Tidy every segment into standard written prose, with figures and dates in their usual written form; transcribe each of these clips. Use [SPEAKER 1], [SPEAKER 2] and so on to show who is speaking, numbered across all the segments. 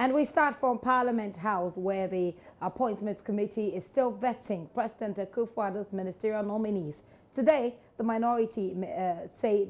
[SPEAKER 1] And we start from Parliament House, where the Appointments Committee is still vetting President Akufo-Addo's ministerial nominees. Today, the minority say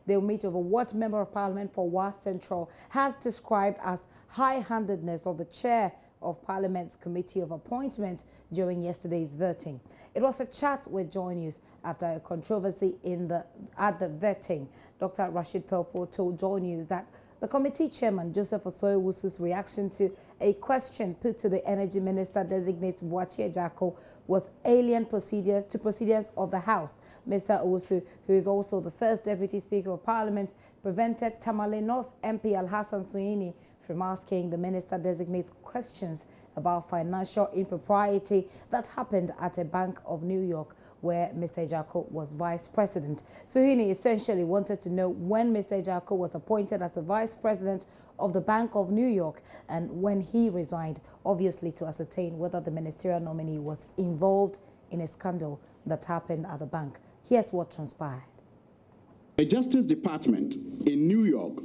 [SPEAKER 1] they'll meet over what Member of Parliament for Wa Central has described as high-handedness of the chair of Parliament's Committee of Appointments during yesterday's voting. It was a chat with Joy News after a controversy at the vetting. Dr. Rashid Pelpo told Joy News that the committee chairman, Joseph Osoiwusu's reaction to a question put to the Energy Minister designate Boachie Ejako was alien to procedures of the House. Mr. Owusu, who is also the first Deputy Speaker of Parliament, prevented Tamale North MP Al-Hassan Suini from asking the minister designate questions about financial impropriety that happened at a Bank of New York, where Mr. Ejako was vice president. Suhini essentially wanted to know when Mr. Ejako was appointed as the vice president of the Bank of New York and when he resigned, obviously to ascertain whether the ministerial nominee was involved in a scandal that happened at the bank. Here's what transpired.
[SPEAKER 2] The Justice Department in New York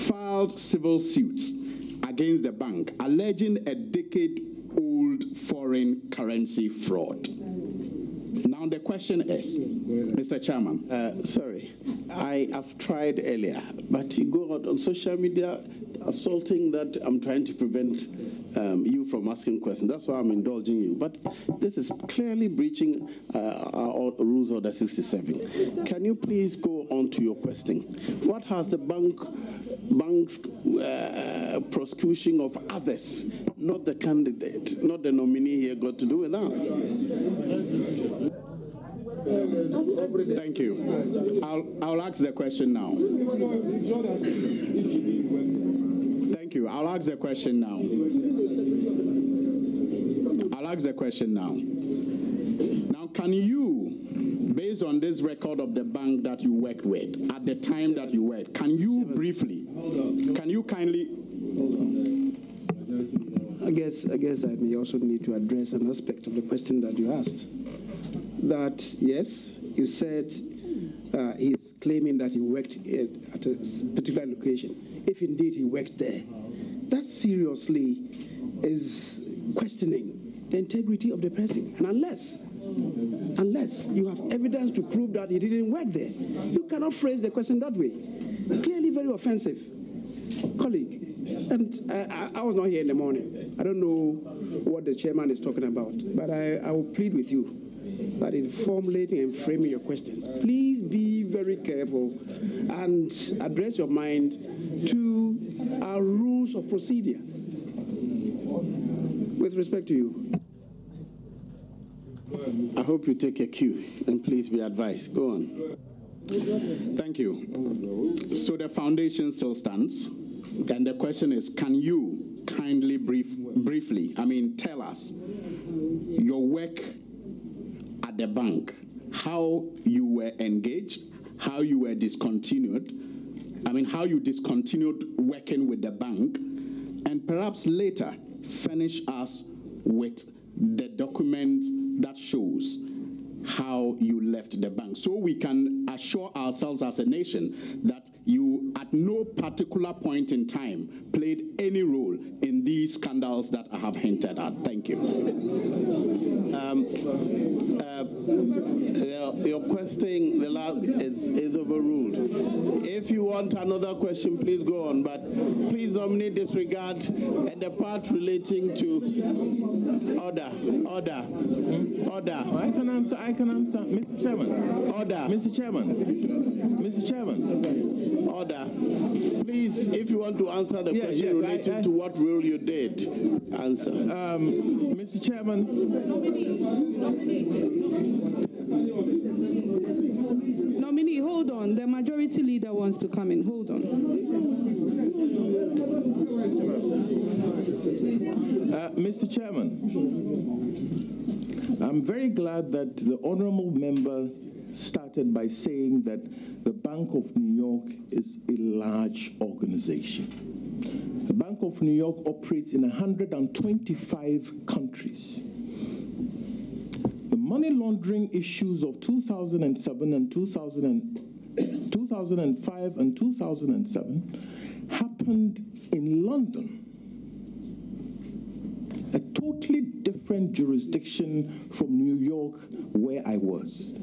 [SPEAKER 2] filed civil suits against the bank alleging a decade-old foreign currency fraud. Now the question is, Mr. Chairman.
[SPEAKER 3] Sorry, I have tried earlier, but you go out on social media assaulting that I'm trying to prevent you from asking questions. That's why I'm indulging you. But this is clearly breaching our Rules Order 67. Can you please go on to your question? What has the bank's prosecution of others, not the candidate, not the nominee here, got to do with us?
[SPEAKER 2] Thank you. I'll ask the question now. Thank you. I'll ask the question now. Now, can you, based on this record of the bank that you worked with, at the time that you worked, can you kindly...
[SPEAKER 4] I guess I may also need to address an aspect of the question that you asked. That, yes, you said he's claiming that he worked at a particular location. If indeed he worked there, that seriously is questioning the integrity of the person. And unless you have evidence to prove that he didn't work there, you cannot phrase the question that way. Clearly very offensive. Colleague, and I was not here in the morning. I don't know what the chairman is talking about, but I will plead with you that in formulating and framing your questions, please be very careful and address your mind to our rules of procedure. With respect to you.
[SPEAKER 3] I hope you take a cue and please be advised. Go on.
[SPEAKER 2] Thank you. So the foundation still stands. And the question is, can you kindly briefly, tell us your work at the bank, how you were engaged, how you were discontinued, how you discontinued working with the bank, and perhaps later furnish us with the document that shows how you left the bank, so we can assure ourselves as a nation that you at no particular point in time played any role in these scandals that I have hinted at. Thank you.
[SPEAKER 3] Your question, the last, is overruled. If you want another question, please go on, but please dominate disregard and the part relating to order.
[SPEAKER 5] I can answer, Mr. Chairman.
[SPEAKER 3] Order.
[SPEAKER 5] Mr. Chairman.
[SPEAKER 3] Order. Please, if you want to answer the question related to what role you did, answer.
[SPEAKER 5] Mr. Chairman.
[SPEAKER 6] Nominee, hold on. The majority leader wants to come in. Hold on.
[SPEAKER 5] Mr. Chairman, I'm very glad that the honorable member started by saying that the Bank of New York is a large organization. The Bank of New York operates in 125 countries. The money laundering issues of 2007 and 2005 and 2007 happened in London, a totally different jurisdiction from New York, where I was.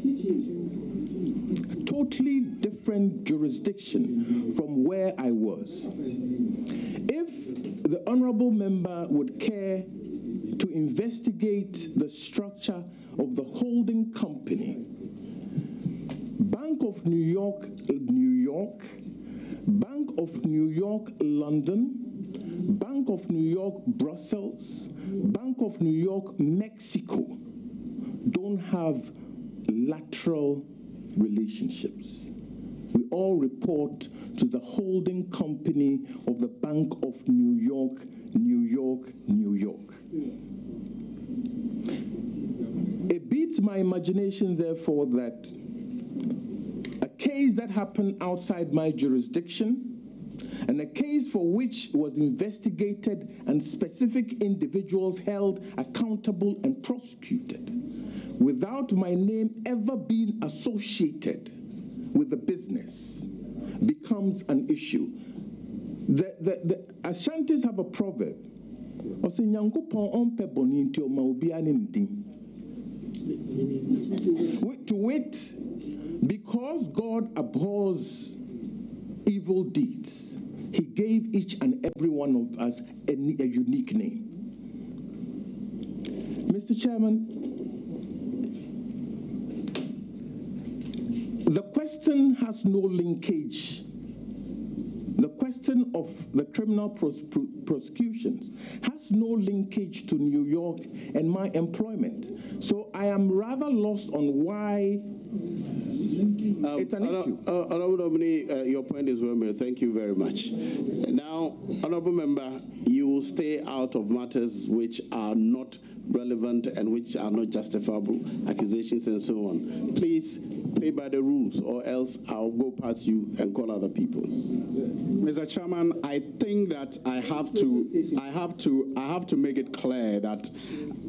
[SPEAKER 5] A totally different jurisdiction from where I was. If the honorable member would care to investigate the structure of the holding company, Bank of New York, New York, Bank of New York, London, Bank of New York, Brussels, Bank of New York, Mexico, don't have lateral relationships. We all report to the holding company of the Bank of New York, New York, New York. It beats my imagination, therefore, that a case that happened outside my jurisdiction and a case for which was investigated and specific individuals held accountable and prosecuted without my name ever being associated with the business becomes an issue. The Ashantis have a proverb. To wit, because God abhors evil deeds, He gave each and every one of us a unique name. Mr. Chairman, the question has no linkage. The question of the criminal prosecutions has no linkage to New York and my employment. So I am rather lost on why it's an issue.
[SPEAKER 3] Honorable Nominee, your point is well made. Thank you very much. Now, Honorable Member, you will stay out of matters which are not relevant and which are not justifiable, accusations and so on. Please play by the rules, or else I'll go past you and call other people.
[SPEAKER 2] Mr. Chairman, I think that I have to make it clear that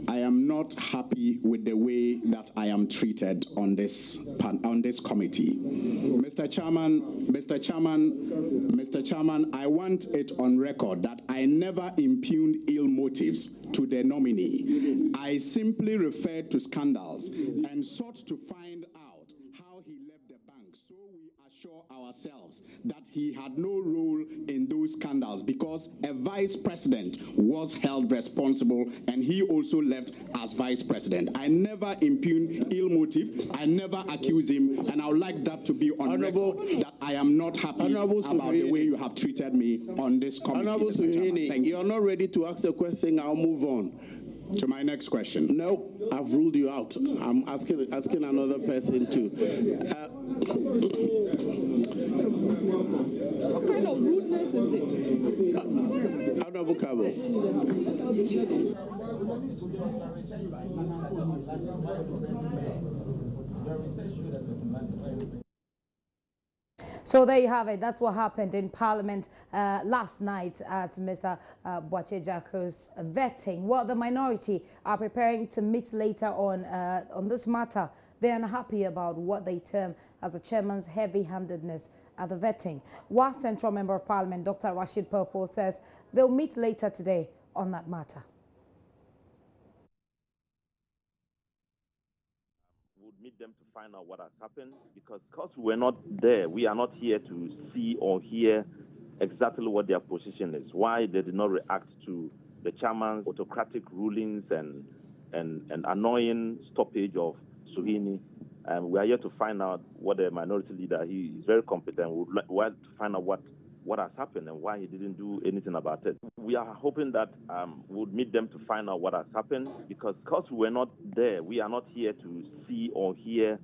[SPEAKER 2] I am not happy with the way that I am treated on this committee. Mr. Chairman, I want it on record that I never impugned ill motives to the nominee. I simply referred to scandals and sought to find out how he left the bank, so we assure ourselves that he had no role in those scandals, because a vice president was held responsible and he also left as vice president. I never impugned ill motive, I never accused him, and I would like that to be on record that I am not happy about the way you have treated me on this committee.
[SPEAKER 3] Honorable Suhini, you're not ready to ask a question, I'll move on
[SPEAKER 2] to my next question.
[SPEAKER 3] No, I've ruled you out. I'm asking another person too.
[SPEAKER 6] What kind of rudeness is this?
[SPEAKER 3] Honorable Cabo.
[SPEAKER 1] So there you have it. That's what happened in Parliament last night at Mr. Boakye-Jacko's vetting. Well, the minority are preparing to meet later on this matter. They are unhappy about what they term as the chairman's heavy-handedness at the vetting. WA Central Member of Parliament, Dr. Rashid Purple, says they'll meet later today on that matter.
[SPEAKER 7] Would meet them to find out what has happened, because we're not there, we are not here to see or hear exactly what their position is, why they did not react to the chairman's autocratic rulings and annoying stoppage of Suhini. We are here to find out what the minority leader, he is very competent, we would like to find out what has happened and why he didn't do anything about it. We are hoping that we'll meet them to find out what has happened, because we're not there, we are not here to see or hear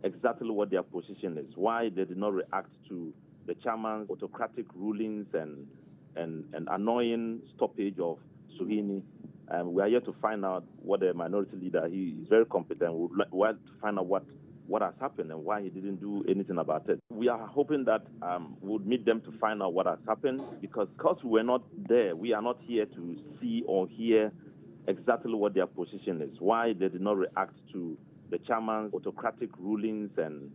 [SPEAKER 7] exactly what their position is, why they did not react to the chairman's autocratic rulings and annoying stoppage of Suhini. We are here to find out what the minority leader, he is very competent, we would like to find out what has happened and why he didn't do anything about it. We are hoping that we'll meet them to find out what has happened, because we're not there, we are not here to see or hear exactly what their position is, why they did not react to the chairman's autocratic rulings and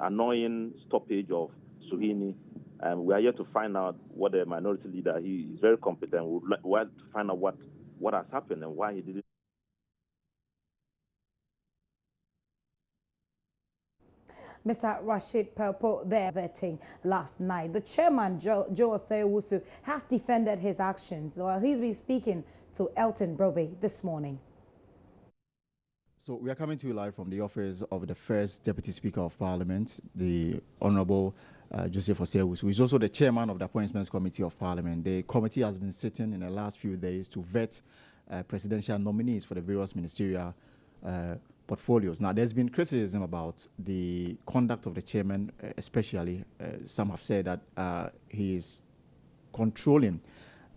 [SPEAKER 7] annoying stoppage of Suhini. And we are here to find out what the minority leader, he is very competent. We would like to find out what has happened and why he did it.
[SPEAKER 1] Mr. Rashid Pelpo there vetting last night. The chairman, Joe Osei-Owusu, has defended his actions. Well, he's been speaking to Elton Brobe this morning.
[SPEAKER 8] So we are coming to you live from the office of the first Deputy Speaker of Parliament, the Honourable Joseph Osei-Owusu, who is also the chairman of the Appointments Committee of Parliament. The committee has been sitting in the last few days to vet presidential nominees for the various ministerial portfolios. Now, there's been criticism about the conduct of the chairman, especially. Some have said that he is controlling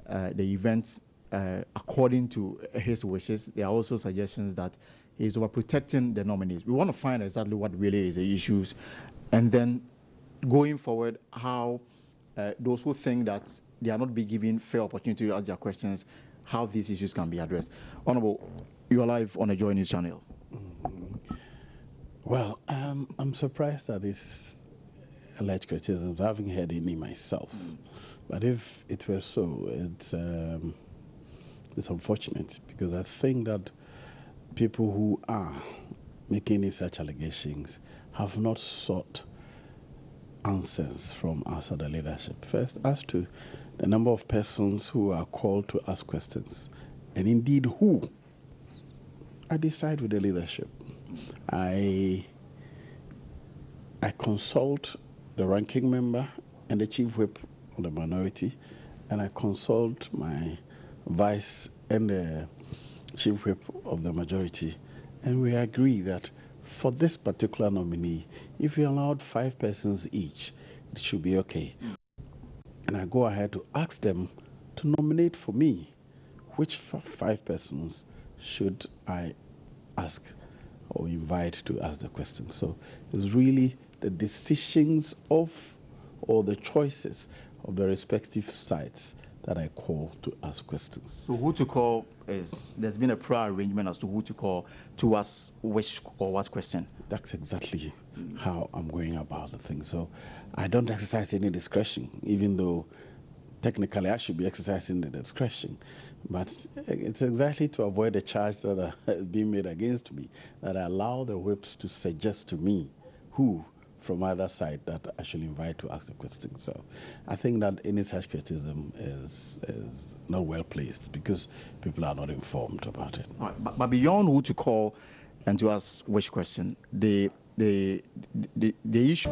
[SPEAKER 8] the events according to his wishes. There are also suggestions that he's overprotecting the nominees. We want to find exactly what really is the issues, and then going forward, how those who think that they are not being given fair opportunity to ask their questions, how these issues can be addressed. Honourable, you are live on the Joy News channel.
[SPEAKER 3] Well, I'm surprised at this alleged criticisms. I haven't heard any myself. But if it were so, it's unfortunate, because I think that people who are making any such allegations have not sought answers from us at the leadership. First, as to the number of persons who are called to ask questions, and indeed who, I decide with the leadership. I consult the ranking member and the chief whip of the minority, and I consult my vice and the chief whip of the majority, and we agree that for this particular nominee, if we allowed 5 persons each, it should be okay. And I go ahead to ask them to nominate for me which 5 persons should I ask or invite to ask the question. So it's really the decisions of, or the choices of the respective sides that I call to ask questions.
[SPEAKER 8] So who to call is, there's been a prior arrangement as to who to call to ask which or what question?
[SPEAKER 3] That's exactly how I'm going about the thing. So I don't exercise any discretion, even though technically I should be exercising the discretion. But it's exactly to avoid the charge that is being made against me, that I allow the whips to suggest to me who from either side that I should invite to ask the question. So I think that any such criticism is not well placed, because people are not informed about it.
[SPEAKER 8] All right, but beyond who to call and to ask which question, the issue